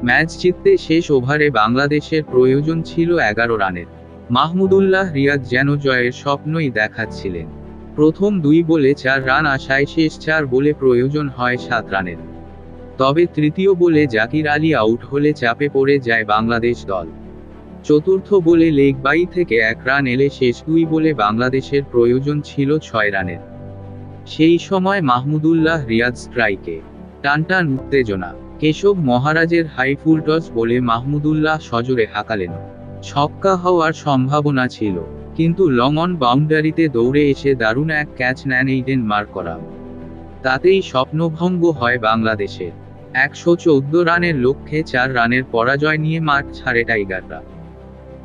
Match জিততে শেষ ওভারে বাংলাদেশের প্রয়োজন ছিল 11 রানের। মাহমুদুল্লাহ রিয়াদ যেন জয়ের স্বপ্নই দেখাচ্ছিলেন। প্রথম 2 বলে 4 রান আসায় শেষ 4 বলে প্রয়োজন হয় 7 রানের। তবে তৃতীয় বলে জাকির আলী আউট হলে চাপে পড়ে যায় বাংলাদেশ দল। চতুর্থ বলে লেগ বাই থেকে 1 রান এলে শেষ 2 বলে বাংলাদেশের প্রয়োজন ছিল 6 রানের। সেই সময় মাহমুদুল্লাহ রিয়াদ স্ট্রাইকে। টানটান উত্তেজনা। কেশব মহারাজের হাই ফুল টস বলে মাহমুদুল্লাহ সজোরে হাঁকালেন। ছক্কা হওয়ার সম্ভাবনা ছিল, কিন্তু লং অন বাউন্ডারিতে দৌড়ে এসে দারুণ এক ক্যাচ নেন এইডেন মার্করাম। তাতেই স্বপ্নভঙ্গ হয় বাংলাদেশের। 114 রানের লক্ষ্যে 4 রানের পরাজয় নিয়ে মাঠ ছাড়ে টাইগাররা।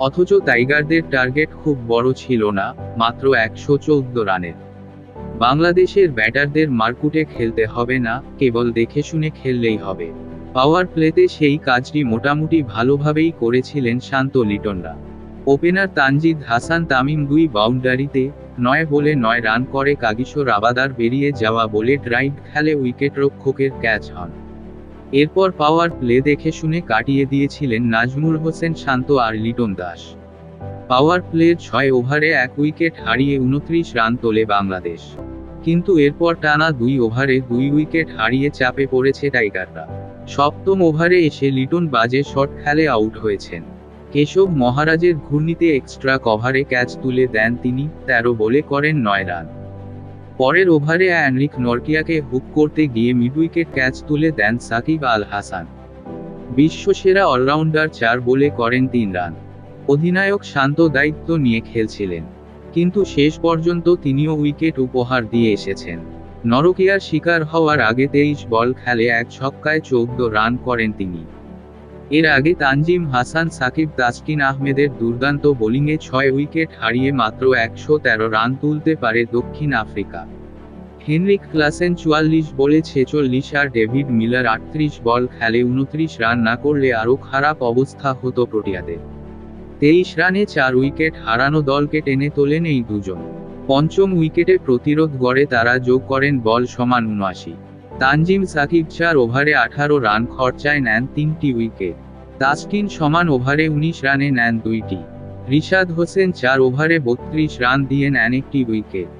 অথচ টাইগারদের টার্গেট খুব বড় ছিল না, মাত্র 114 রানের। বাংলাদেশের ব্যাটারদের মারকুটে খেলতে হবে না, কেবল দেখে শুনে খেললেই হবে। পাওয়ার প্লেতে সেই কাজটি মোটামুটি ভালোভাবেই করেছিলেন শান্ত লিটনরা। ওপেনার তানজিদ হাসান তামিম 2 বাউন্ডারিতে 9 বলে 9 রান করে কাগিসো রাবাদার বেরিয়ে যাওয়া বলে ড্রাইভ খেলে উইকেটরক্ষকের ক্যাচ হন। এরপর পাওয়ার প্লে দেখে শুনে কাটিয়ে দিয়েছিলেন নাজমুল হোসেন শান্ত আর লিটন দাস। পাওয়ার প্লের 6 ওভারে 1 উইকেট হারিয়ে 29 রান তোলে বাংলাদেশ। কিন্তু এরপর টানা 2 ওভারে 2 উইকেট হারিয়ে চাপে পড়েছে টাইগাররা। সপ্তম ওভারে এসে লিটন বাজে শট খেলে আউট হয়েছেন। কেশব মহারাজের ঘূর্ণিতে এক্সট্রা কভারে ক্যাচ তুলে দেন তিনি, 13 বলে করেন 9 রান। পরের ওভারে এনরিক নরকিয়াকে হুক করতে গিয়ে মিড উইকেট ক্যাচ তুলে দেন সাকিব আল হাসান। বিশ্বসেরা অলরাউন্ডার 4 বলে করেন 3 রান। অধিনায়ক শান্ত দায়িত্ব নিয়ে খেলছিলেন, কিন্তু শেষ পর্যন্ত তিনিও উইকেট উপহার দিয়ে এসেছেন। নরকিয়ার শিকার হওয়ার আগে 23 বল খেলে 1 ছক্কায় 14 রান করেন তিনি। এর আগে তানজিম হাসান সাকিব তাসকিন আহমেদের দুর্দান্ত বোলিংয়ে 6 উইকেট হারিয়ে মাত্র 113 রান তুলতে পারে দক্ষিণ আফ্রিকা। হেনরিক ক্লাসেন 44 বলে 46 আর ডেভিড মিলার 38 বল খেলে 29 রান না করলে আরও খারাপ অবস্থা হতো প্রোটিয়াদের। 23 রানে 4 উইকেট হারানো দলকে টেনে তোলেন এই দুজন। পঞ্চম উইকেটে প্রতিরোধ গড়ে তারা যোগ করেন বল সমান 79। তানজিম সাকিব 4 ওভারে 18 রান খরচায় নেন 3টি উইকেট। তাসকিন সমান ওভারে 19 রানে নেন 2টি। রিশাদ হোসেন 4 ওভারে 32 রান দিয়ে নেন 1টি উইকেট।